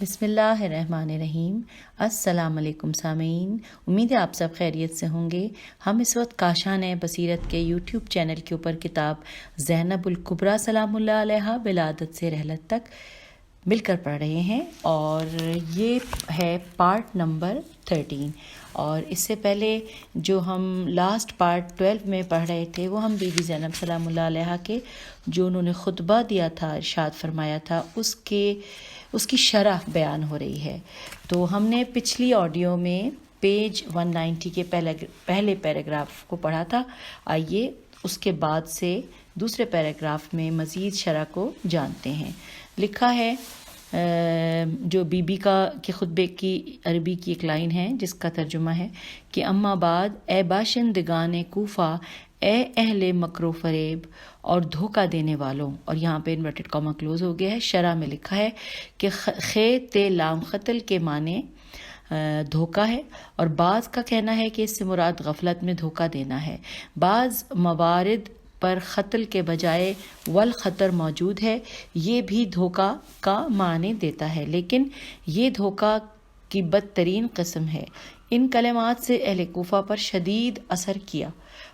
بسم اللہ الرحمن الرحیم۔ السلام علیکم سامعین، امید ہے آپ سب خیریت سے ہوں گے۔ ہم اس وقت کاشان بصیرت کے یوٹیوب چینل کے اوپر کتاب زینب الکبریٰ سلام اللہ علیہا ولادت سے رحلت تک مل کر پڑھ رہے ہیں، اور یہ ہے پارٹ نمبر 13۔ اور اس سے پہلے جو ہم لاسٹ پارٹ 12 میں پڑھ رہے تھے وہ ہم بی بی زینب سلام اللہ علیہا کے جو انہوں نے خطبہ دیا تھا، ارشاد فرمایا تھا، اس کی شرح بیان ہو رہی ہے۔ تو ہم نے پچھلی آڈیو میں پیج 190 کے پہلے پیراگراف کو پڑھا تھا۔ آئیے اس کے بعد سے دوسرے پیراگراف میں مزید شرح کو جانتے ہیں۔ لکھا ہے جو بی بی کے خطبے کی عربی کی ایک لائن ہے جس کا ترجمہ ہے کہ اما بعد، اے باشندگان کوفہ، اے اہل مکر و فریب اور دھوکہ دینے والوں، اور یہاں پہ انورٹڈ کاما کلوز ہو گیا ہے۔ شرح میں لکھا ہے کہ خے تے لام قتل کے معنی دھوکہ ہے، اور بعض کا کہنا ہے کہ اس سے مراد غفلت میں دھوکہ دینا ہے۔ بعض موارد پر قتل کے بجائے والخطر موجود ہے، یہ بھی دھوکہ کا معنی دیتا ہے، لیکن یہ دھوکہ کی بدترین قسم ہے۔ ان کلمات سے اہل کوفہ پر شدید اثر کیا،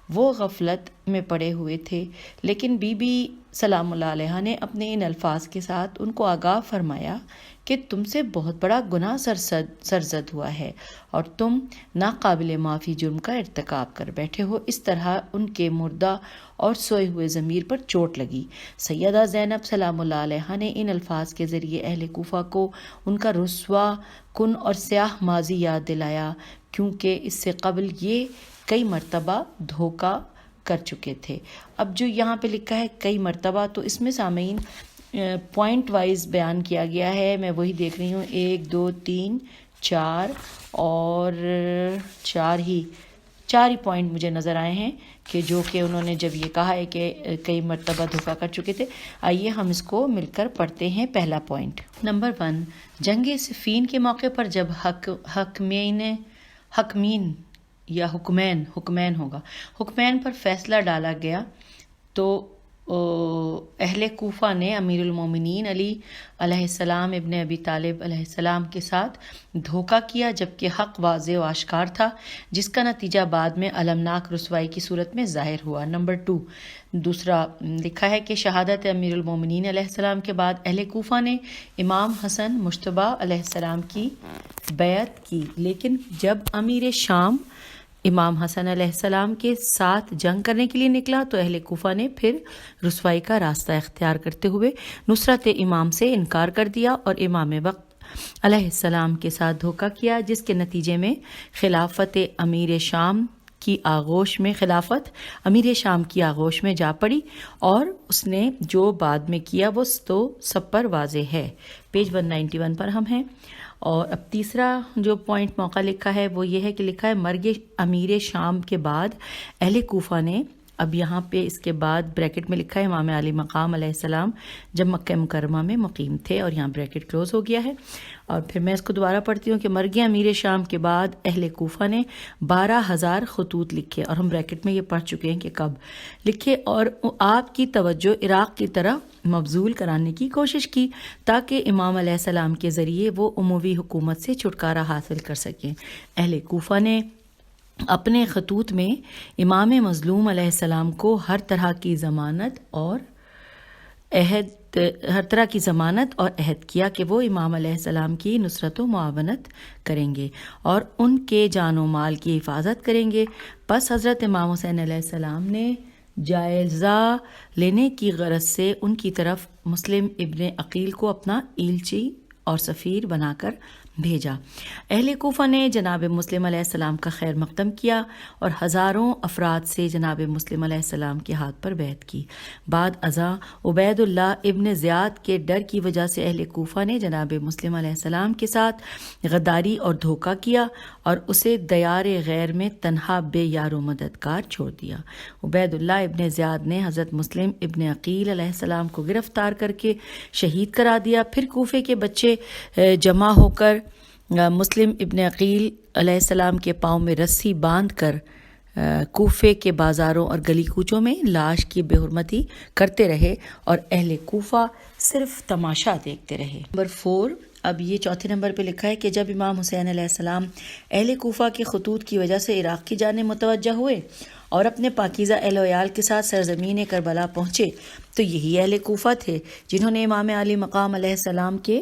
وہ غفلت میں پڑے ہوئے تھے، لیکن بی بی سلام اللہ علیہا نے اپنے ان الفاظ کے ساتھ ان کو آگاہ فرمایا کہ تم سے بہت بڑا گناہ سرزد ہوا ہے اور تم ناقابل معافی جرم کا ارتکاب کر بیٹھے ہو۔ اس طرح ان کے مردہ اور سوئے ہوئے ضمیر پر چوٹ لگی۔ سیدہ زینب سلام اللہ علیہا نے ان الفاظ کے ذریعے اہل کوفہ کو ان کا رسوا کن اور سیاہ ماضی یاد دلایا، کیونکہ اس سے قبل یہ کئی مرتبہ دھوکہ کر چکے تھے۔ اب جو یہاں پہ لکھا ہے کئی مرتبہ، تو اس میں سامعین پوائنٹ وائز بیان کیا گیا ہے۔ میں وہی دیکھ رہی ہوں، 1 2 3 4 اور چار ہی پوائنٹ مجھے نظر آئے ہیں کہ جو کہ انہوں نے جب یہ کہا ہے کہ کئی مرتبہ دھوکہ کر چکے تھے۔ آئیے ہم اس کو مل کر پڑھتے ہیں۔ پہلا پوائنٹ نمبر 1، جنگ صفین کے موقع پر جب حکمین پر فیصلہ ڈالا گیا تو اہل کوفہ نے امیر المومنین علی علیہ السلام ابن ابی طالب علیہ السلام کے ساتھ دھوکہ کیا، جبکہ حق واضح و آشکار تھا، جس کا نتیجہ بعد میں المناک رسوائی کی صورت میں ظاہر ہوا۔ نمبر 2، دوسرا لکھا ہے کہ شہادت امیر المومنین علیہ السلام کے بعد اہل کوفہ نے امام حسن مجتبیٰ علیہ السلام کی بیعت کی، لیکن جب امیر شام امام حسن علیہ السلام کے ساتھ جنگ کرنے کے لیے نکلا تو اہل کوفہ نے پھر رسوائی کا راستہ اختیار کرتے ہوئے نصرت امام سے انکار کر دیا اور امام وقت علیہ السلام کے ساتھ دھوکہ کیا، جس کے نتیجے میں خلافت امیر شام کی آغوش میں جا پڑی، اور اس نے جو بعد میں کیا وہ تو سب پر واضح ہے۔ پیج 191 پر ہم ہیں۔ اور اب تیسرا جو پوائنٹ موقع لکھا ہے وہ یہ ہے کہ لکھا ہے مرگ امیر شام کے بعد اہل کوفہ نے، اب یہاں پہ اس کے بعد بریکٹ میں لکھا ہے امام علی مقام علیہ السلام جب مکہ مکرمہ میں مقیم تھے، اور یہاں بریکٹ کلوز ہو گیا ہے۔ اور پھر میں اس کو دوبارہ پڑھتی ہوں کہ مرگ امیر شام کے بعد اہل کوفہ نے 12,000 خطوط لکھے، اور ہم بریکٹ میں یہ پڑھ چکے ہیں کہ کب لکھے، اور آپ کی توجہ عراق کی طرف مبذول کرانے کی کوشش کی تاکہ امام علیہ السلام کے ذریعے وہ اموی حکومت سے چھٹکارا حاصل کر سکیں۔ اہل کوفہ نے اپنے خطوط میں امام مظلوم علیہ السلام کو ہر طرح کی ضمانت اور عہد کیا کہ وہ امام علیہ السلام کی نصرت و معاونت کریں گے اور ان کے جان و مال کی حفاظت کریں گے۔ پس حضرت امام حسین علیہ السلام نے جائزہ لینے کی غرض سے ان کی طرف مسلم ابن عقیل کو اپنا ایلچی اور سفیر بنا کر بھیجا۔ اہل کوفہ نے جناب مسلم علیہ السلام کا خیر مقدم کیا اور ہزاروں افراد سے جناب مسلم علیہ السلام کے ہاتھ پر بیعت کی۔ بعد ازاں عبید اللہ ابن زیاد کے ڈر کی وجہ سے اہل کوفہ نے جناب مسلم علیہ السلام کے ساتھ غداری اور دھوکہ کیا اور اسے دیار غیر میں تنہا بے یار و مددگار چھوڑ دیا۔ عبید اللہ ابن زیاد نے حضرت مسلم ابن عقیل علیہ السلام کو گرفتار کر کے شہید کرا دیا۔ پھر کوفے کے بچے جمع ہو کر مسلم ابن عقیل علیہ السلام کے پاؤں میں رسی باندھ کر کوفے کے بازاروں اور گلی کوچوں میں لاش کی بے حرمتی کرتے رہے اور اہل کوفہ صرف تماشا دیکھتے رہے۔ نمبر 4، اب یہ چوتھے نمبر پہ لکھا ہے کہ جب امام حسین علیہ السلام اہل کوفہ کے خطوط کی وجہ سے عراق کی جانب متوجہ ہوئے اور اپنے پاکیزہ اہل و عیال کے ساتھ سرزمین کربلا پہنچے تو یہی اہل کوفہ تھے جنہوں نے امام علی مقام علیہ السلام کے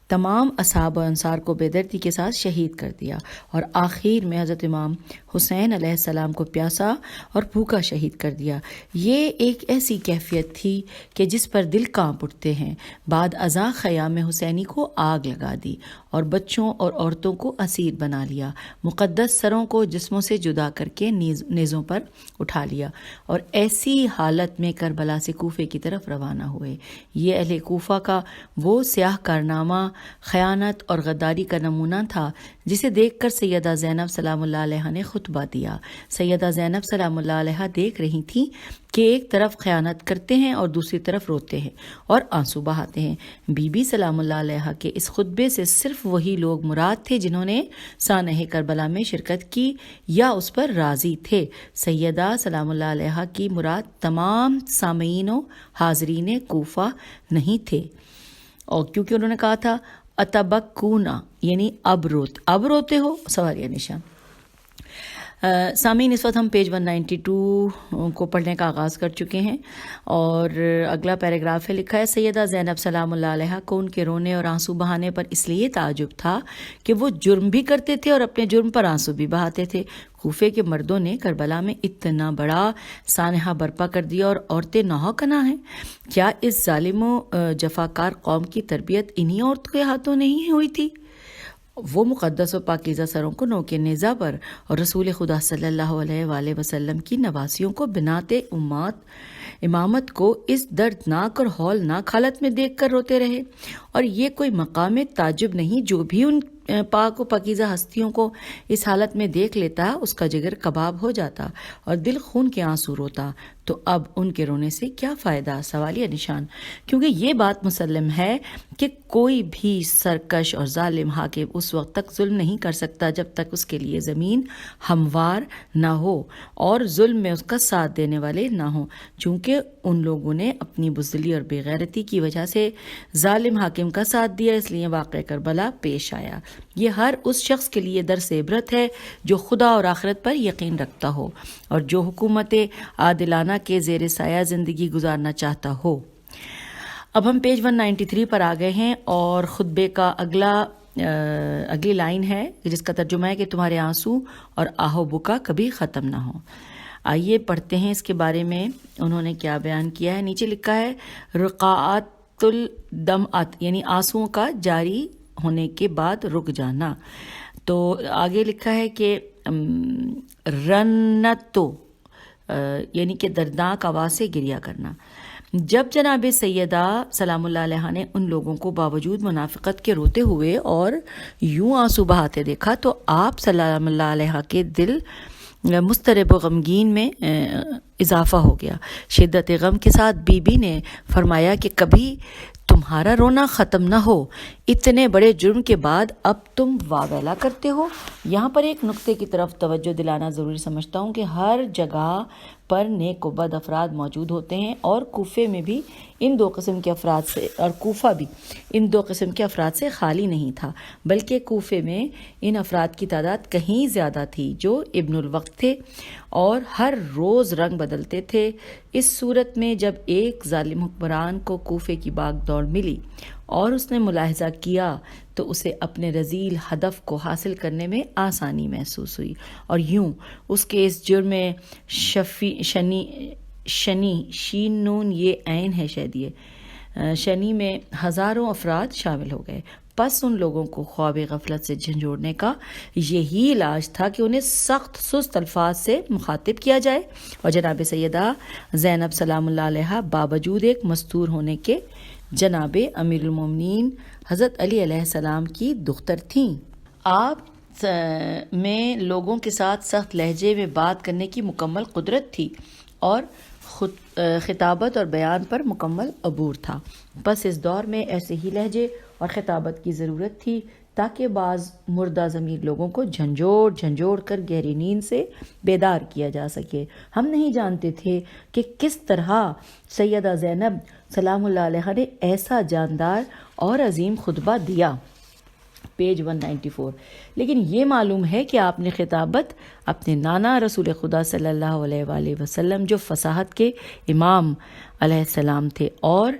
تمام اصحاب و انصار کو بے دردی کے ساتھ شہید کر دیا اور آخر میں حضرت امام حسین علیہ السلام کو پیاسا اور بھوکا شہید کر دیا۔ یہ ایک ایسی کیفیت تھی کہ جس پر دل کانپ اٹھتے ہیں۔ بعد ازاں خیام حسینی کو آگ لگا دی اور بچوں اور عورتوں کو اسیر بنا لیا، مقدس سروں کو جسموں سے جدا کر کے نیزوں پر اٹھا لیا اور ایسی حالت میں کربلا سے کوفے کی طرف روانہ ہوئے۔ یہ اہل کوفہ کا وہ سیاہ کارنامہ، خیانت اور غداری کا نمونہ تھا جسے دیکھ کر سیدہ زینب سلام اللہ علیہ نے خطبہ دیا۔ سیدہ زینب سلام اللہ علیہ دیکھ رہی تھیں کہ ایک طرف خیانت کرتے ہیں اور دوسری طرف روتے ہیں اور آنسو بہاتے ہیں۔ بی بی سلام اللہ علیہ کے اس خطبے سے صرف وہی لوگ مراد تھے جنہوں نے سانحہ کربلا میں شرکت کی یا اس پر راضی تھے۔ سیدہ سلام اللہ علیہ کی مراد تمام سامعین و حاضرین کوفہ نہیں تھے، اور کیونکہ انہوں نے کہا تھا اتبکونا یعنی اب روتے ہو، سوالیہ نشان۔ سامعین، اس وقت ہم پیج 192 کو پڑھنے کا آغاز کر چکے ہیں اور اگلا پیراگراف ہے، لکھا ہے سیدہ زینب سلام اللہ علیہ کو ان کے رونے اور آنسو بہانے پر اس لیے تعجب تھا کہ وہ جرم بھی کرتے تھے اور اپنے جرم پر آنسو بھی بہاتے تھے۔ کوفے کے مردوں نے کربلا میں اتنا بڑا سانحہ برپا کر دیا اور عورتیں نوحہ کنا ہیں۔ کیا اس ظالم و جفاکار قوم کی تربیت انہی عورتوں کے ہاتھوں نہیں ہوئی تھی؟ وہ مقدس و پاکیزہ سروں کو نوکے نیزہ پر اور رسول خدا صلی اللہ علیہ وآلہ وسلم کی نواسیوں کو بنات امامت کو اس دردناک اور ہولناک حالت میں دیکھ کر روتے رہے، اور یہ کوئی مقام تعجب نہیں۔ جو بھی ان پاک و پاکیزہ ہستیوں کو اس حالت میں دیکھ لیتا اس کا جگر کباب ہو جاتا اور دل خون کے آنسو روتا، تو اب ان کے رونے سے کیا فائدہ؟ سوالیہ نشان۔ کیونکہ یہ بات مسلم ہے کہ کوئی بھی سرکش اور ظالم حاکم اس وقت تک ظلم نہیں کر سکتا جب تک اس کے لیے زمین ہموار نہ ہو اور ظلم میں اس کا ساتھ دینے والے نہ ہوں۔ چونکہ ان لوگوں نے اپنی بزدلی اور بے غیرتی کی وجہ سے ظالم حاکم کا ساتھ دیا، اس لیے واقعہ کربلا پیش آیا۔ یہ ہر اس شخص کے لیے درس عبرت ہے جو خدا اور آخرت پر یقین رکھتا ہو اور جو حکومت عادلانہ کے زیر سایہ زندگی گزارنا چاہتا ہو۔ اب ہم پیج 193 پر آ گئے ہیں اور خطبے کا اگلی لائن ہے جس کا ترجمہ ہے کہ تمہارے آنسو اور آہو بکا کبھی ختم نہ ہو۔ آئیے پڑھتے ہیں اس کے بارے میں انہوں نے کیا بیان کیا ہے۔ نیچے لکھا ہے رقاعت الدمعت یعنی آنسوؤں کا جاری ہونے کے بعد رک جانا۔ تو آگے لکھا ہے کہ رنتو یعنی کہ دردناک آواز سے گریہ کرنا۔ جب جناب سیدہ سلام اللہ علیہ نے ان لوگوں کو باوجود منافقت کے روتے ہوئے اور یوں آنسو بہاتے دیکھا تو آپ سلام اللہ علیہ کے دل مضطرب و غمگین میں اضافہ ہو گیا۔ شدت غم کے ساتھ بی بی نے فرمایا کہ کبھی تمہارا رونا ختم نہ ہو، اتنے بڑے جرم کے بعد اب تم واویلا کرتے ہو۔ یہاں پر ایک نقطے کی طرف توجہ دلانا ضروری سمجھتا ہوں کہ ہر جگہ پر نیک و بد افراد موجود ہوتے ہیں اور کوفے میں بھی ان دو قسم کے افراد سے اور کوفہ بھی ان دو قسم کے افراد سے خالی نہیں تھا، بلکہ کوفے میں ان افراد کی تعداد کہیں زیادہ تھی جو ابن الوقت تھے اور ہر روز رنگ بدلتے تھے۔ اس صورت میں جب ایک ظالم حکمران کو کوفے کی باغ دوڑ ملی اور اس نے ملاحظہ کیا تو اسے اپنے رذیل ہدف کو حاصل کرنے میں آسانی محسوس ہوئی، اور یوں اس کے اس جرم شنی شین نون یہ عین ہے شیدیے شنی میں ہزاروں افراد شامل ہو گئے۔ پس ان لوگوں کو خواب غفلت سے جھنجھوڑنے کا یہی علاج تھا کہ انہیں سخت سست الفاظ سے مخاطب کیا جائے، اور جناب سیدہ زینب سلام اللہ علیہ باوجود ایک مستور ہونے کے جناب امیر المومنین حضرت علی علیہ السلام کی دختر تھیں۔ آپ میں لوگوں کے ساتھ سخت لہجے میں بات کرنے کی مکمل قدرت تھی اور خطابت اور بیان پر مکمل عبور تھا۔ بس اس دور میں ایسے ہی لہجے اور خطابت کی ضرورت تھی تاکہ بعض مردہ ضمیر لوگوں کو جھنجھوڑ کر گہری نیند سے بیدار کیا جا سکے۔ ہم نہیں جانتے تھے کہ کس طرح سیدہ زینب سلام اللہ علیہ نے ایسا جاندار اور عظیم خطبہ دیا پیج 194. لیکن یہ معلوم ہے کہ آپ نے خطابت اپنے نانا رسول خدا صلی اللہ علیہ وآلہ وسلم جو فصاحت کے امام علیہ السلام تھے اور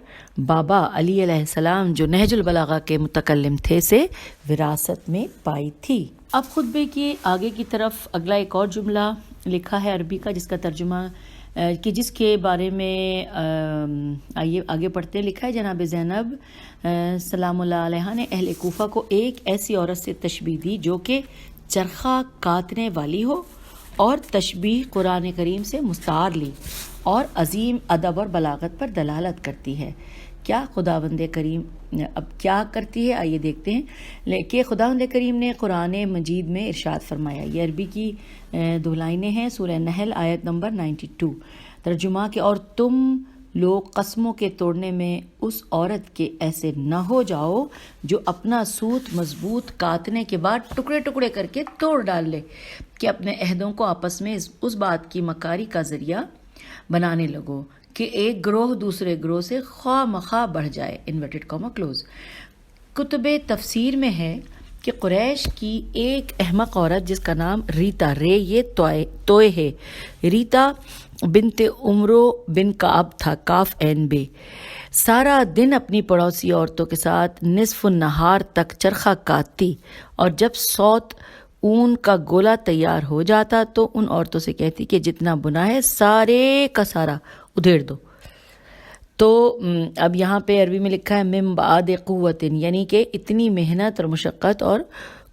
بابا علی علیہ السلام جو نہج البلاغہ کے متکلم تھے سے وراثت میں پائی تھی. اب خطبے کی آگے کی طرف اگلا ایک اور جملہ لکھا ہے عربی کا جس کا ترجمہ کہ جس کے بارے میں آئیے آگے پڑھتے ہیں. لکھا ہے جناب زینب سلام اللہ علیہ نے اہل کوفہ کو ایک ایسی عورت سے تشبیہ دی جو کہ چرخہ کاتنے والی ہو اور تشبیہ قرآن کریم سے مستعار لی اور عظیم ادب اور بلاغت پر دلالت کرتی ہے. کیا خداوند کریم اب کیا کرتی ہے آئیے دیکھتے ہیں کہ خداوند کریم نے قرآن مجید میں ارشاد فرمایا. یہ عربی کی دو لائنیں ہیں سورہ نحل آیت نمبر 92. ترجمہ کہ اور تم لوگ قسموں کے توڑنے میں اس عورت کے ایسے نہ ہو جاؤ جو اپنا سوت مضبوط کاتنے کے بعد ٹکڑے ٹکڑے کر کے توڑ ڈال لے کہ اپنے عہدوں کو آپس میں اس بات کی مکاری کا ذریعہ بنانے لگو کہ ایک گروہ دوسرے گروہ سے خواہ مخواہ بڑھ جائے. Inverted comma close. کتب تفسیر میں ہے کہ قریش کی ایک احمق عورت جس کا نام ریتا رے یہ توئے ہے ریتا بنت عمرو بن کعب تھا کاف این بے سارا دن اپنی پڑوسی عورتوں کے ساتھ نصف النہار تک چرخہ کاتتی اور جب سوت اون کا گولا تیار ہو جاتا تو ان عورتوں سے کہتی کہ جتنا بنا ہے سارے کا سارا ادھیڑ دو. تو اب یہاں پہ عربی میں لکھا ہے من بعد قوت یعنی کہ اتنی محنت اور مشقت اور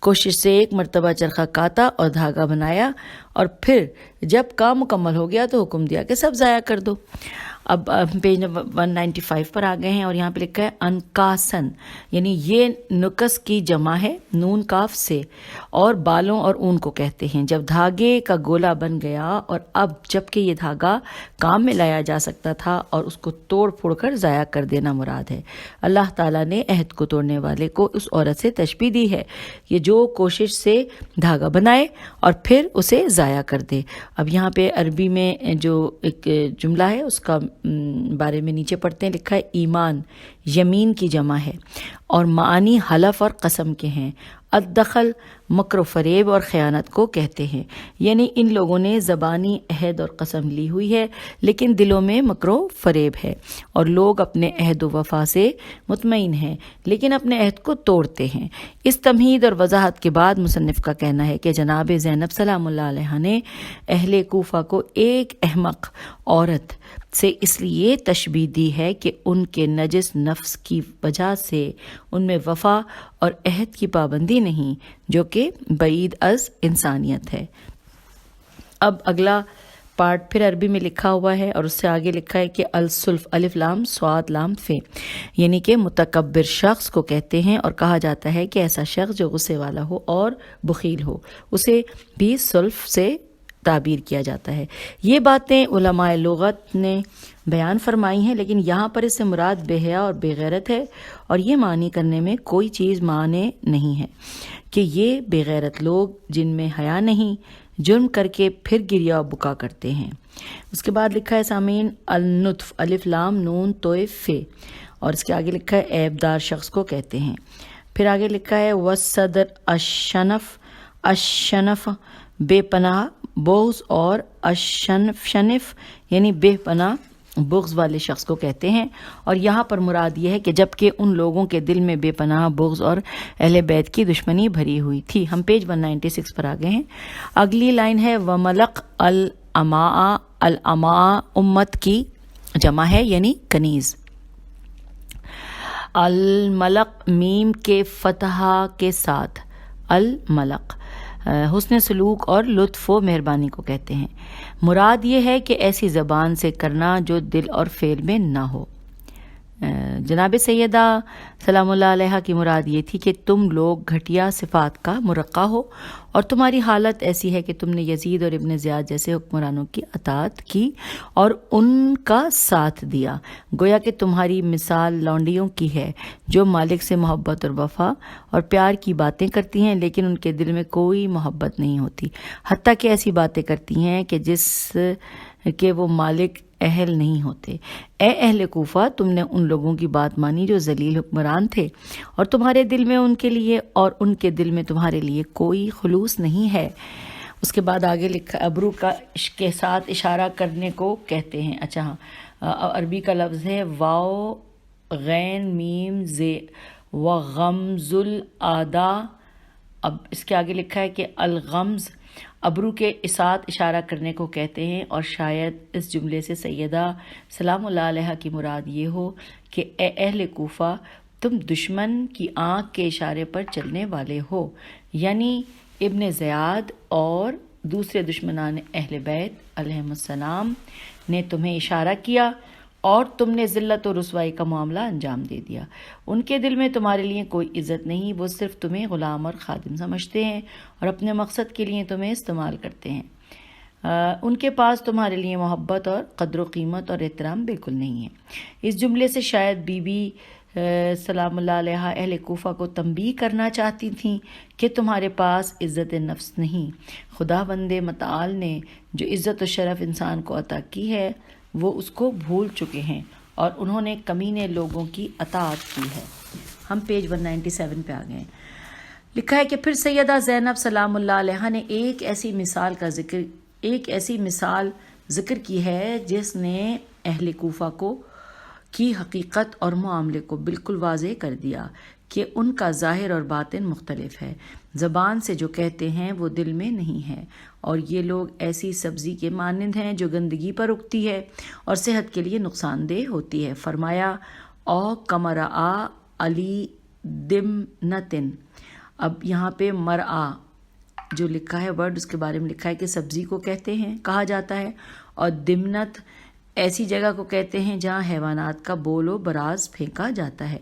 کوشش سے ایک مرتبہ چرخہ کاتا اور دھاگا بنایا اور پھر جب کام مکمل ہو گیا تو حکم دیا کہ سب ضائع کر دو. اب پیج 195 پر آ گئے ہیں اور یہاں پہ لکھا ہے انکاسن یعنی یہ نکس کی جمع ہے نون کاف سے اور بالوں اور اون کو کہتے ہیں. جب دھاگے کا گولا بن گیا اور اب جب کہ یہ دھاگا کام میں لایا جا سکتا تھا اور اس کو توڑ پھوڑ کر ضائع کر دینا مراد ہے. اللہ تعالیٰ نے عہد کو توڑنے والے کو اس عورت سے تشبیہ دی ہے یہ جو کوشش سے دھاگا بنائے اور پھر اسے ضائع کر دے. اب یہاں پہ عربی میں جو ایک جملہ ہے اس کا بارے میں نیچے پڑھتے ہیں. لکھا ہے ایمان یمین کی جمع ہے اور معانی حلف اور قسم کے ہیں. الدخل مکر و فریب اور خیانت کو کہتے ہیں یعنی ان لوگوں نے زبانی عہد اور قسم لی ہوئی ہے لیکن دلوں میں مکر و فریب ہے اور لوگ اپنے عہد و وفا سے مطمئن ہیں لیکن اپنے عہد کو توڑتے ہیں. اس تمہید اور وضاحت کے بعد مصنف کا کہنا ہے کہ جناب زینب سلام اللہ علیہ نے اہل کوفہ کو ایک احمق عورت سے اس لیے تشبیہ دی ہے کہ ان کے نجس نفس کی وجہ سے ان میں وفا اور عہد کی پابندی نہیں جو کہ بعید از انسانیت ہے. اب اگلا پارٹ پھر عربی میں لکھا ہوا ہے اور اس سے آگے لکھا ہے کہ السلف الف لام صاد لام فے یعنی کہ متکبر شخص کو کہتے ہیں اور کہا جاتا ہے کہ ایسا شخص جو غصے والا ہو اور بخیل ہو اسے بھی سلف سے تعبیر کیا جاتا ہے. یہ باتیں علماء لغت نے بیان فرمائی ہیں لیکن یہاں پر اس سے مراد بے حیا اور بے غیرت ہے اور یہ معنی کرنے میں کوئی چیز معنی نہیں ہے کہ یہ بے غیرت لوگ جن میں حیا نہیں جرم کر کے پھر گریا بکا کرتے ہیں. اس کے بعد لکھا ہے سامعین النطف الف لام نون توئے فے اور اس کے آگے لکھا ہے عیب دار شخص کو کہتے ہیں. پھر آگے لکھا ہے وصدر الشنف بے پناہ بغض اور شنف یعنی بے پناہ بغض والے شخص کو کہتے ہیں اور یہاں پر مراد یہ ہے کہ جب کہ ان لوگوں کے دل میں بے پناہ بغض اور اہل بیت کی دشمنی بھری ہوئی تھی. ہم پیج 196 پر آ گئے ہیں. اگلی لائن ہے وملق الاماء امت کی جمع ہے یعنی کنیز. الملق میم کے فتح کے ساتھ الملق حسن سلوک اور لطف و مہربانی کو کہتے ہیں. مراد یہ ہے کہ ایسی زبان سے کرنا جو دل اور فعل میں نہ ہو. جناب سیدہ سلام اللہ علیہ کی مراد یہ تھی کہ تم لوگ گھٹیا صفات کا مرقع ہو اور تمہاری حالت ایسی ہے کہ تم نے یزید اور ابن زیاد جیسے حکمرانوں کی اطاعت کی اور ان کا ساتھ دیا. گویا کہ تمہاری مثال لونڈیوں کی ہے جو مالک سے محبت اور وفا اور پیار کی باتیں کرتی ہیں لیکن ان کے دل میں کوئی محبت نہیں ہوتی، حتیٰ کہ ایسی باتیں کرتی ہیں کہ جس کہ وہ مالک اہل نہیں ہوتے۔ اے اہل کوفہ، تم نے ان لوگوں کی بات مانی جو ذلیل حکمران تھے، اور تمہارے دل میں ان کے لیے اور ان کے دل میں تمہارے لیے کوئی خلوص نہیں ہے۔ اس کے بعد آگے لکھا ابرو کے ساتھ اشارہ کرنے کو کہتے ہیں۔ اچھا ہاں، عربی کا لفظ ہے واو غین میم زے وغمز الادا۔ اب اس کے آگے لکھا ہے کہ الغمز ابرو کے ساتھ اشارہ کرنے کو کہتے ہیں، اور شاید اس جملے سے سیدہ سلام اللہ علیہ کی مراد یہ ہو کہ اے اہل کوفہ، تم دشمن کی آنکھ کے اشارے پر چلنے والے ہو، یعنی ابن زیاد اور دوسرے دشمنان اہل بیت علیہم السلام نے تمہیں اشارہ کیا اور تم نے ذلت و رسوائی کا معاملہ انجام دے دیا۔ ان کے دل میں تمہارے لیے کوئی عزت نہیں، وہ صرف تمہیں غلام اور خادم سمجھتے ہیں اور اپنے مقصد کے لیے تمہیں استعمال کرتے ہیں۔ ان کے پاس تمہارے لیے محبت اور قدر و قیمت اور احترام بالکل نہیں ہے۔ اس جملے سے شاید بی بی سلام اللہ علیہ اہل کوفہ کو تنبیہ کرنا چاہتی تھیں کہ تمہارے پاس عزت نفس نہیں۔ خدا بند متعال نے جو عزت و شرف انسان کو عطا کی ہے وہ اس کو بھول چکے ہیں اور انہوں نے کمینے لوگوں کی اطاعت کی ہے۔ ہم پیج 197 پہ آ گئے ہیں۔ لکھا ہے کہ پھر سیدہ زینب سلام اللہ علیہ نے ایک ایسی مثال ذکر کی ہے جس نے اہل کوفہ کی حقیقت اور معاملے کو بالکل واضح کر دیا کہ ان کا ظاہر اور باطن مختلف ہے۔ زبان سے جو کہتے ہیں وہ دل میں نہیں ہے، اور یہ لوگ ایسی سبزی کے مانند ہیں جو گندگی پر اگتی ہے اور صحت کے لیے نقصان دہ ہوتی ہے۔ فرمایا او کمرآ علی دمنتن۔ اب یہاں پہ مرآ جو لکھا ہے ورڈ، اس کے بارے میں لکھا ہے کہ سبزی کو کہتے ہیں، کہا جاتا ہے، اور دمنت ایسی جگہ کو کہتے ہیں جہاں حیوانات کا بول و براز پھینکا جاتا ہے،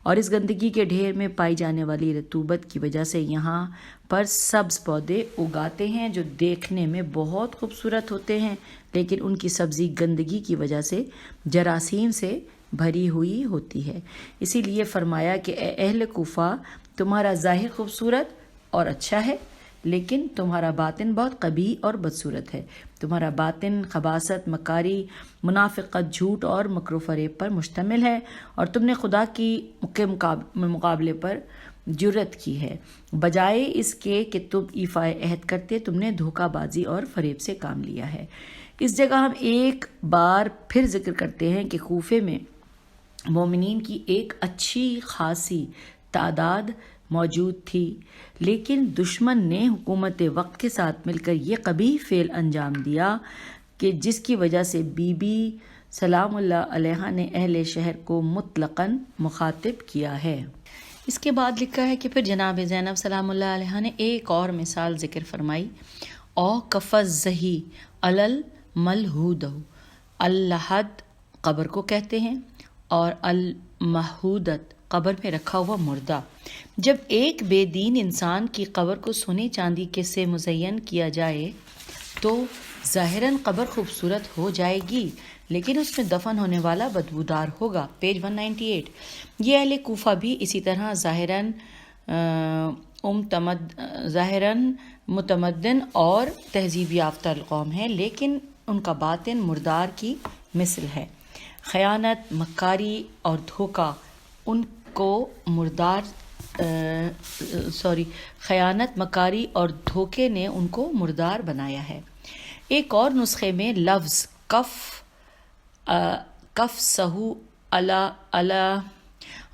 اور اس گندگی کے ڈھیر میں پائی جانے والی رطوبت کی وجہ سے یہاں پر سبز پودے اگاتے ہیں جو دیکھنے میں بہت خوبصورت ہوتے ہیں، لیکن ان کی سبزی گندگی کی وجہ سے جراثیم سے بھری ہوئی ہوتی ہے۔ اسی لیے فرمایا کہ اے اہل کوفہ، تمہارا ظاہر خوبصورت اور اچھا ہے، لیکن تمہارا باطن بہت قبیح اور بدصورت ہے۔ تمہارا باطن خباثت، مکاری، منافقت، جھوٹ اور مکر و فریب پر مشتمل ہے، اور تم نے خدا کے مقابلے پر جرت کی ہے۔ بجائے اس کے کہ تم ایفائے عہد کرتے، تم نے دھوکہ بازی اور فریب سے کام لیا ہے۔ اس جگہ ہم ایک بار پھر ذکر کرتے ہیں کہ کوفے میں مومنین کی ایک اچھی خاصی تعداد موجود تھی، لیکن دشمن نے حکومت وقت کے ساتھ مل کر یہ قبیح فعل انجام دیا کہ جس کی وجہ سے بی بی سلام اللہ علیہ نے اہل شہر کو مطلقاً مخاطب کیا ہے۔ اس کے بعد لکھا ہے کہ پھر جناب زینب سلام اللہ علیہ نے ایک اور مثال ذکر فرمائی، او کفزہی الملحود۔ اللحد قبر کو کہتے ہیں، اور المحودت قبر میں رکھا ہوا مردہ۔ جب ایک بے دین انسان کی قبر کو سونے چاندی کے سے مزین کیا جائے تو ظاہراً قبر خوبصورت ہو جائے گی، لیکن اس میں دفن ہونے والا بدبودار ہوگا۔ پیج 198۔ یہ اہل کوفہ بھی اسی طرح ظاہراً متمدن اور تہذیب یافتہ قوم ہے، لیکن ان کا باطن مردار کی مثل ہے۔ خیانت، مکاری اور دھوکہ ان کو خیانت، مکاری اور دھوکے نے ان کو مردار بنایا ہے۔ ایک اور نسخے میں لفظ کف سہو علی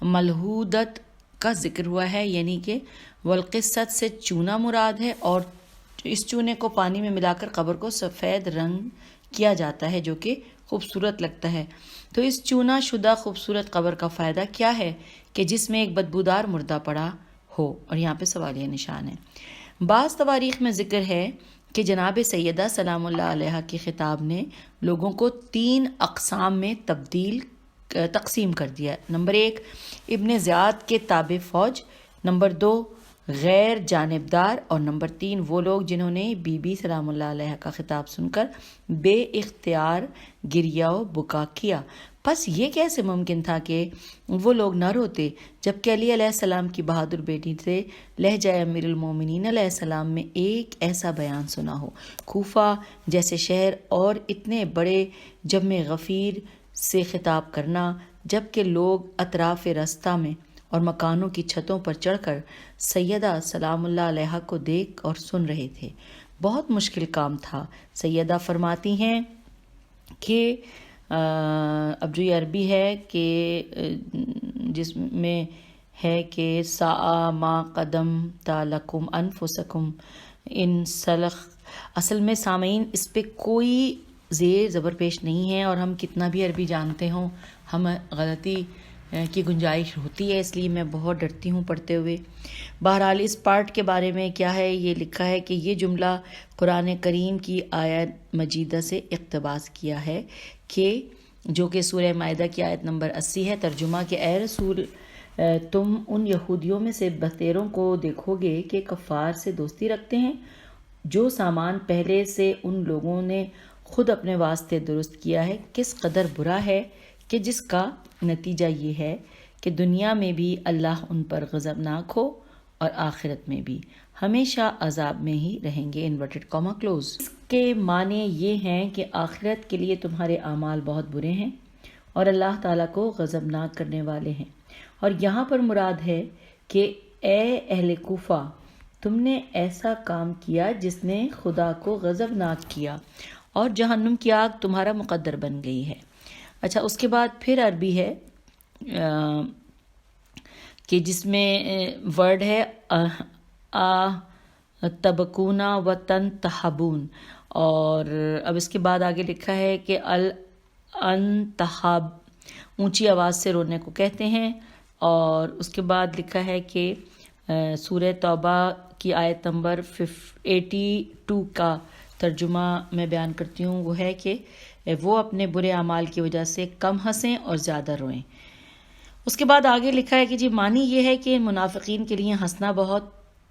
ملحودت کا ذکر ہوا ہے، یعنی کہ والقصت سے چونا مراد ہے، اور اس چونے کو پانی میں ملا کر قبر کو سفید رنگ کیا جاتا ہے جو کہ خوبصورت لگتا ہے۔ تو اس چونا شدہ خوبصورت قبر کا فائدہ کیا ہے کہ جس میں ایک بدبودار مردہ پڑا ہو، اور یہاں پہ سوالیہ نشان ہے۔ بعض تواریخ میں ذکر ہے کہ جناب سیدہ سلام اللہ علیہ کے خطاب نے لوگوں کو 3 اقسام میں تقسیم کر دیا۔ نمبر 1 ابن زیاد کے تابع فوج، نمبر 2 غیر جانبدار، اور نمبر 3 وہ لوگ جنہوں نے بی بی سلام اللہ علیہ کا خطاب سن کر بے اختیار گریہ و بکا کیا۔ بس یہ کیسے ممکن تھا کہ وہ لوگ نہ روتے جبکہ علی علیہ السلام کی بہادر بیٹی سے لہجہ امیر المومنین علیہ السلام میں ایک ایسا بیان سنا ہو، کوفہ جیسے شہر اور اتنے بڑے جمع غفیر سے خطاب کرنا، جبکہ لوگ اطراف رستہ میں اور مکانوں کی چھتوں پر چڑھ کر سیدہ سلام اللہ علیہا کو دیکھ اور سن رہے تھے۔ بہت مشکل کام تھا۔ سیدہ فرماتی ہیں کہ اب جو یہ عربی ہے کہ جس میں ہے کہ ساء ما قدمت لکم انفسکم ان سلخ، اصل میں سامعین اس پہ کوئی زیر زبر پیش نہیں ہے، اور ہم کتنا بھی عربی جانتے ہوں ہم غلطی کی گنجائش ہوتی ہے، اس لیے میں بہت ڈرتی ہوں پڑھتے ہوئے۔ بہرحال اس پارٹ کے بارے میں کیا ہے، یہ لکھا ہے کہ یہ جملہ قرآن کریم کی آیت مجیدہ سے اقتباس کیا ہے کہ جو کہ سورہ مائدہ کی آیت نمبر 80 ہے۔ ترجمہ کہ اے رسول، تم ان یہودیوں میں سے بہتروں کو دیکھو گے کہ کفار سے دوستی رکھتے ہیں، جو سامان پہلے سے ان لوگوں نے خود اپنے واسطے درست کیا ہے، کس قدر برا ہے کہ جس کا نتیجہ یہ ہے کہ دنیا میں بھی اللہ ان پر غضبناک ہو اور آخرت میں بھی ہمیشہ عذاب میں ہی رہیں گے۔ Inverted comma close. اس کے معنی یہ ہیں کہ آخرت کے لیے تمہارے اعمال بہت برے ہیں اور اللہ تعالیٰ کو غضبناک کرنے والے ہیں۔ اور یہاں پر مراد ہے کہ اے اہل کوفہ، تم نے ایسا کام کیا جس نے خدا کو غضبناک کیا اور جہنم کی آگ تمہارا مقدر بن گئی ہے۔ اچھا، اس کے بعد پھر عربی ہے کہ جس میں ورڈ ہے تبکون و تنتحبون، اور اب اس کے بعد آگے لکھا ہے کہ الانتحاب اونچی آواز سے رونے کو کہتے ہیں، اور اس کے بعد لکھا ہے کہ سورہ توبہ کی آیت نمبر 82 کا ترجمہ میں بیان کرتی ہوں، وہ ہے کہ وہ اپنے برے اعمال کی وجہ سے کم ہنسیں اور زیادہ روئیں۔ اس کے بعد آگے لکھا ہے کہ جی معنی یہ ہے کہ منافقین کے لیے ہنسنا بہت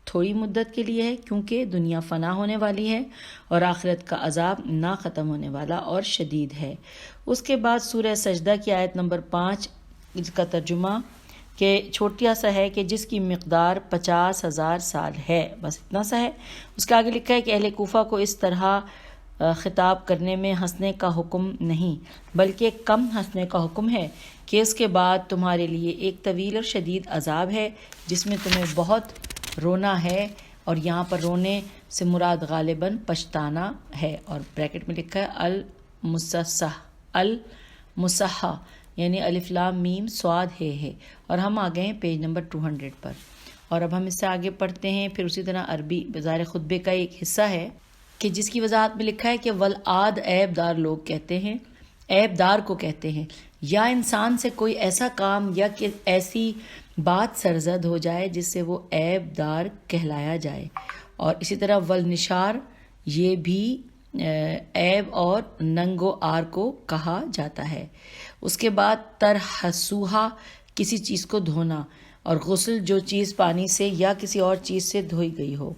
تھوڑی مدت کے لیے ہے، کیونکہ دنیا فنا ہونے والی ہے اور آخرت کا عذاب نہ ختم ہونے والا اور شدید ہے۔ اس کے بعد سورہ سجدہ کی آیت نمبر 5 اس کا ترجمہ کہ چھوٹیا سا ہے کہ جس کی مقدار 50,000 سال ہے، بس اتنا سا ہے۔ اس کے آگے لکھا ہے کہ اہل کوفہ کو اس طرح خطاب کرنے میں ہنسنے کا حکم نہیں بلکہ کم ہنسنے کا حکم ہے کہ اس کے بعد تمہارے لیے ایک طویل اور شدید عذاب ہے جس میں تمہیں بہت رونا ہے، اور یہاں پر رونے سے مراد غالباً پچھتانا ہے، اور بریکٹ میں لکھا ہے المصحح یعنی الف لام میم صاد ہے، اور ہم آ گئے ہیں پیج نمبر 200 پر، اور اب ہم اس سے آگے پڑھتے ہیں۔ پھر اسی طرح عربی ظاہر خطبے کا ایک حصہ ہے کہ جس کی وضاحت میں لکھا ہے کہ والعاد عیب دار لوگ کہتے ہیں، عیب دار کو کہتے ہیں، یا انسان سے کوئی ایسا کام یا کہ ایسی بات سرزد ہو جائے جس سے وہ عیب دار کہلایا جائے، اور اسی طرح والنشار یہ بھی عیب اور ننگ و عار کو کہا جاتا ہے۔ اس کے بعد ترحسوہا کسی چیز کو دھونا، اور غسل جو چیز پانی سے یا کسی اور چیز سے دھوئی گئی ہو۔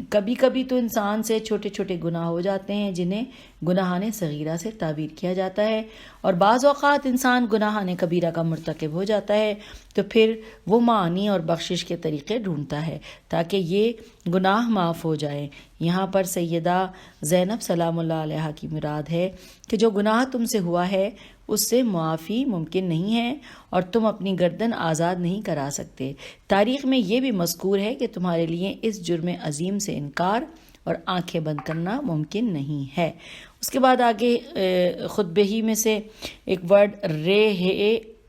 کبھی کبھی تو انسان سے چھوٹے چھوٹے گناہ ہو جاتے ہیں جنہیں گناہان صغیرہ سے تعبیر کیا جاتا ہے، اور بعض اوقات انسان گناہان کبیرہ کا مرتکب ہو جاتا ہے تو پھر وہ معانی اور بخشش کے طریقے ڈھونڈتا ہے تاکہ یہ گناہ معاف ہو جائیں۔ یہاں پر سیدہ زینب سلام اللہ علیہا کی مراد ہے کہ جو گناہ تم سے ہوا ہے اس سے معافی ممکن نہیں ہے اور تم اپنی گردن آزاد نہیں کرا سکتے۔ تاریخ میں یہ بھی مذکور ہے کہ تمہارے لیے اس جرم عظیم سے انکار اور آنکھیں بند کرنا ممکن نہیں ہے۔ اس کے بعد آگے خطبے ہی میں سے ایک ورڈ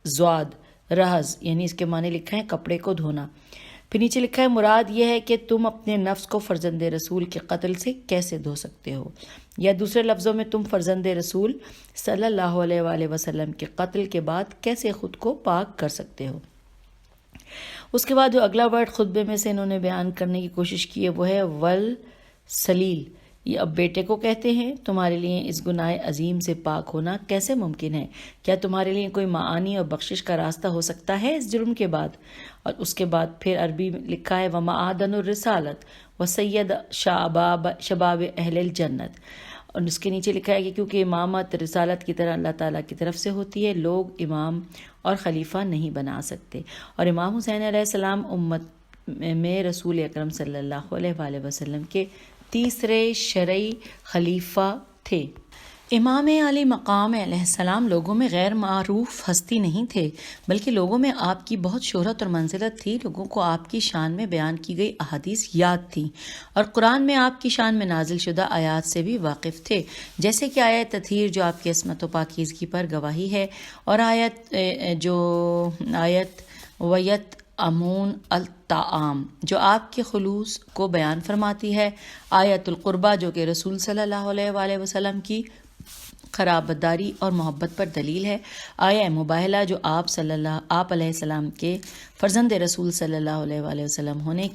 زواد رہز یعنی اس کے معنی لکھا ہے کپڑے کو دھونا۔ پھر نیچے لکھا ہے مراد یہ ہے کہ تم اپنے نفس کو فرزند رسول کے قتل سے کیسے دھو سکتے ہو، یا دوسرے لفظوں میں تم فرزند رسول صلی اللہ علیہ وآلہ وسلم کے قتل کے بعد کیسے خود کو پاک کر سکتے ہو۔ اس کے بعد جو اگلا ورڈ خطبے میں سے انہوں نے بیان کرنے کی کوشش کی ہے وہ ہے والسلیل، یہ اب بیٹے کو کہتے ہیں تمہارے لیے اس گناہ عظیم سے پاک ہونا کیسے ممکن ہے؟ کیا تمہارے لیے کوئی معانی اور بخشش کا راستہ ہو سکتا ہے اس جرم کے بعد؟ اور اس کے بعد پھر عربی میں لکھا ہے وَمَعَادَنُ الرِّسَالَةِ وَسَيَّدَ شَبَابِ اہل الجنت، اور اس کے نیچے لکھا ہے کہ کیونکہ امامت رسالت کی طرح اللہ تعالیٰ کی طرف سے ہوتی ہے، لوگ امام اور خلیفہ نہیں بنا سکتے، اور امام حسین علیہ السلام امت میں رسول اکرم صلی اللہ علیہ وآلہ وسلم کے تیسرے شرعی خلیفہ تھے۔ امام علی مقام علیہ السلام لوگوں میں غیر معروف ہستی نہیں تھے، بلکہ لوگوں میں آپ کی بہت شہرت اور منزلت تھی۔ لوگوں کو آپ کی شان میں بیان کی گئی احادیث یاد تھیں، اور قرآن میں آپ کی شان میں نازل شدہ آیات سے بھی واقف تھے، جیسے کہ آیت تطہیر جو آپ کی عصمت و پاکیزگی پر گواہی ہے، اور آیت ویت امون الطعام جو آپ کے خلوص کو بیان فرماتی ہے، آیت القربہ جو کہ رسول صلی اللہ علیہ وآلہ وسلم کی قرابتداری اور محبت پر دلیل ہے، آیہ مباہلہ جو آپ علیہ السلام کے فرزند رسول صلی اللہ علیہ وآلہ وسلم ہونے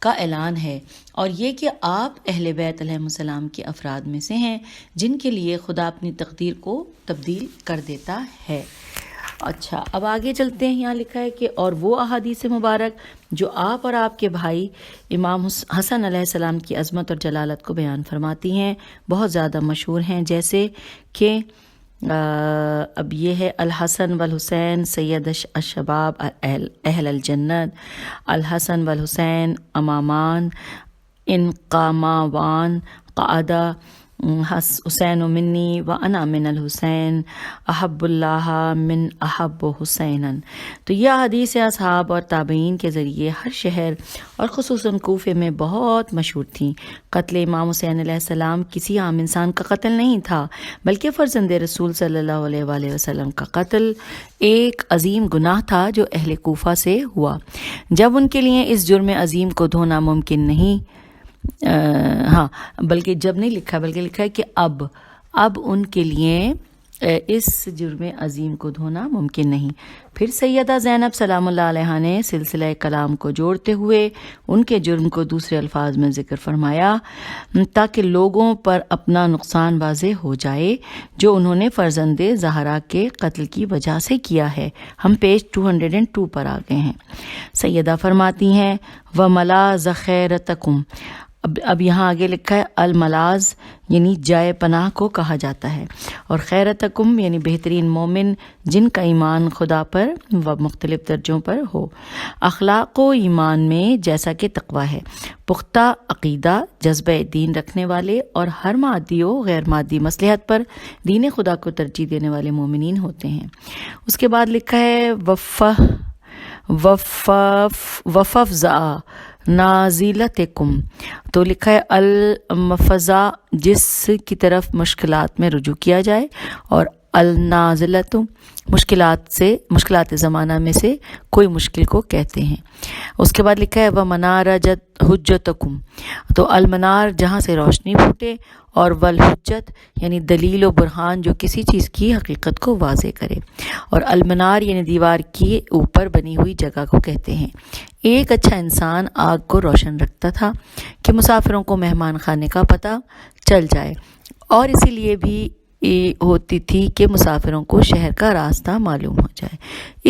کا اعلان ہے، اور یہ کہ آپ اہل بیت علیہ السلام کے افراد میں سے ہیں جن کے لیے خدا اپنی تقدیر کو تبدیل کر دیتا ہے۔ اچھا، اب آگے چلتے ہیں۔ یہاں لکھا ہے کہ اور وہ احادیث مبارک جو آپ اور آپ کے بھائی امام حسن علیہ السلام کی عظمت اور جلالت کو بیان فرماتی ہیں بہت زیادہ مشہور ہیں، جیسے کہ اب یہ ہے الحسن والحسین سید الشباب اہل الجنت، الحسن والحسین امامان انقاماوان قعدہ حسین منی و انا من الحسین احب اللہ من احب حسینا۔ تو یہ حدیث اصحاب اور تابعین کے ذریعے ہر شہر اور خصوصاً کوفے میں بہت مشہور تھیں۔ قتل امام حسین علیہ السلام کسی عام انسان کا قتل نہیں تھا، بلکہ فرزند رسول صلی اللہ علیہ وآلہ وسلم کا قتل ایک عظیم گناہ تھا جو اہل کوفہ سے ہوا، جب ان کے لیے اس جرم عظیم کو دھونا ممکن نہیں، بلکہ جب نہیں لکھا بلکہ لکھا ہے کہ اب ان کے لیے اس جرم عظیم کو دھونا ممکن نہیں۔ پھر سیدہ زینب سلام اللہ علیہا نے سلسلہ کلام کو جوڑتے ہوئے ان کے جرم کو دوسرے الفاظ میں ذکر فرمایا تاکہ لوگوں پر اپنا نقصان واضح ہو جائے جو انہوں نے فرزند زہرا کے قتل کی وجہ سے کیا ہے۔ ہم پیج 202 پر آ گئے ہیں۔ سیدہ فرماتی ہیں وَمَلَاذَ خَيْرَتَكُمْ، اب یہاں آگے لکھا ہے الملاذ یعنی جائے پناہ کو کہا جاتا ہے، اور خیرتکم یعنی بہترین مومن جن کا ایمان خدا پر و مختلف درجوں پر ہو، اخلاق و ایمان میں جیسا کہ تقویٰ ہے، پختہ عقیدہ جذبہ دین رکھنے والے اور ہر مادی و غیر مادی مصلحت پر دین خدا کو ترجیح دینے والے مومنین ہوتے ہیں۔ اس کے بعد لکھا ہے وففزا نازلتکم، تو لکھا ہے المفزا جس کی طرف مشکلات میں رجوع کیا جائے، اور النازلت مشکلات زمانہ میں سے کوئی مشکل کو کہتے ہیں۔ اس کے بعد لکھا ہے ومنار حجتکم، تو المنار جہاں سے روشنی پھوٹے، اور والحجت یعنی دلیل و برہان جو کسی چیز کی حقیقت کو واضح کرے، اور المنار یعنی دیوار کی اوپر بنی ہوئی جگہ کو کہتے ہیں۔ ایک اچھا انسان آگ کو روشن رکھتا تھا کہ مسافروں کو مہمان خانے کا پتہ چل جائے، اور اسی لیے بھی ہوتی تھی کہ مسافروں کو شہر کا راستہ معلوم ہو جائے۔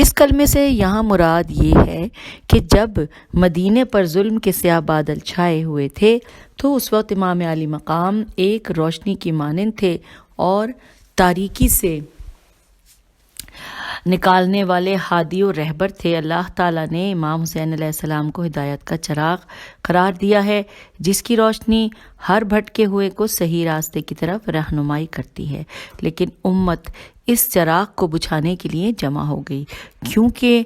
اس کلمے سے یہاں مراد یہ ہے کہ جب مدینے پر ظلم کے سیاہ بادل چھائے ہوئے تھے تو اس وقت امام علی مقام ایک روشنی کی مانند تھے اور تاریکی سے نکالنے والے ہادی و رہبر تھے۔ اللہ تعالیٰ نے امام حسین علیہ السلام کو ہدایت کا چراغ قرار دیا ہے جس کی روشنی ہر بھٹکے ہوئے کو صحیح راستے کی طرف رہنمائی کرتی ہے، لیکن امت اس چراغ کو بجھانے کے لیے جمع ہو گئی، کیونکہ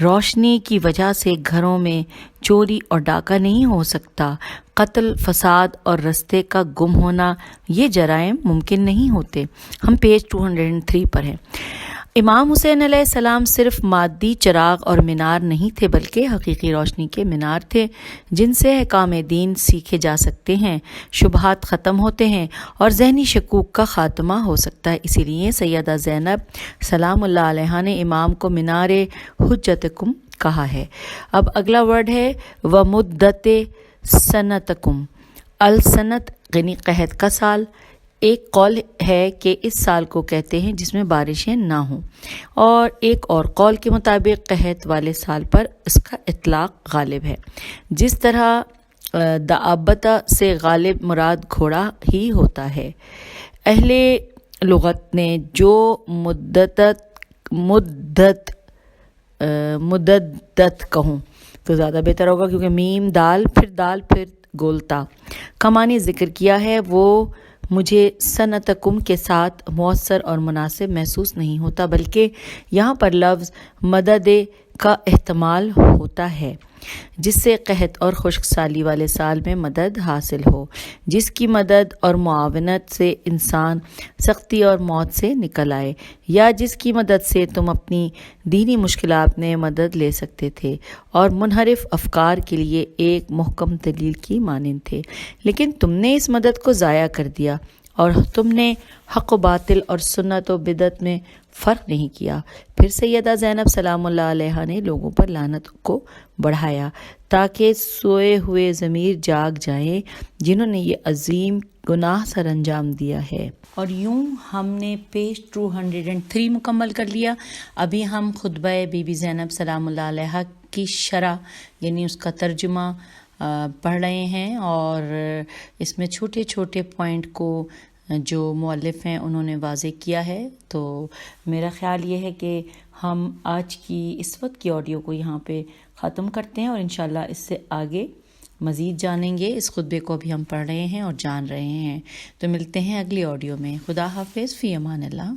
روشنی کی وجہ سے گھروں میں چوری اور ڈاکہ نہیں ہو سکتا، قتل، فساد اور رستے کا گم ہونا یہ جرائم ممکن نہیں ہوتے۔ ہم پیج 203 پر ہیں۔ امام حسین علیہ السلام صرف مادی چراغ اور مینار نہیں تھے بلکہ حقیقی روشنی کے مینار تھے جن سے احکام دین سیکھے جا سکتے ہیں، شبہات ختم ہوتے ہیں اور ذہنی شکوک کا خاتمہ ہو سکتا ہے۔ اسی لیے سیدہ زینب سلام اللہ علیہا نے امام کو مینار حجتکم کہا ہے۔ اب اگلا ورڈ ہے ومدت سنتکم، السنت یعنی قحط کا سال۔ ایک قول ہے کہ اس سال کو کہتے ہیں جس میں بارشیں نہ ہوں، اور ایک اور قول کے مطابق قحط والے سال پر اس کا اطلاق غالب ہے۔ جس طرح دعابتہ سے غالب مراد گھوڑا ہی ہوتا ہے۔ اہل لغت نے جو مددت کہوں تو زیادہ بہتر ہوگا، کیونکہ میم دال پھر گولتا کا معنی ذکر کیا ہے، وہ مجھے صنعتکم کے ساتھ مؤثر اور مناسب محسوس نہیں ہوتا، بلکہ یہاں پر لفظ مدد کا احتمال ہوتا ہے، جس سے قحط اور خشک سالی والے سال میں مدد حاصل ہو، جس کی مدد اور معاونت سے انسان سختی اور موت سے نکل آئے، یا جس کی مدد سے تم اپنی دینی مشکلات میں مدد لے سکتے تھے اور منحرف افکار کے لیے ایک محکم دلیل کی مانند تھے، لیکن تم نے اس مدد کو ضائع کر دیا اور تم نے حق و باطل اور سنت و بدعت میں فرق نہیں کیا۔ پھر سیدہ زینب سلام اللہ علیہا نے لوگوں پر لعنت کو بڑھایا تاکہ سوئے ہوئے ضمیر جاگ جائیں جنہوں نے یہ عظیم گناہ سر انجام دیا ہے۔ اور یوں ہم نے پیج 203 مکمل کر لیا۔ ابھی ہم خطبہ بی بی زینب سلام اللہ علیہا کی شرح یعنی اس کا ترجمہ پڑھ رہے ہیں، اور اس میں چھوٹے چھوٹے پوائنٹ کو جو مؤلف ہیں انہوں نے واضح کیا ہے۔ تو میرا خیال یہ ہے کہ ہم آج کی اس وقت کی آڈیو کو یہاں پہ ختم کرتے ہیں، اور انشاءاللہ اس سے آگے مزید جانیں گے۔ اس خطبے کو ابھی ہم پڑھ رہے ہیں اور جان رہے ہیں۔ تو ملتے ہیں اگلی آڈیو میں۔ خدا حافظ، فی امان اللہ۔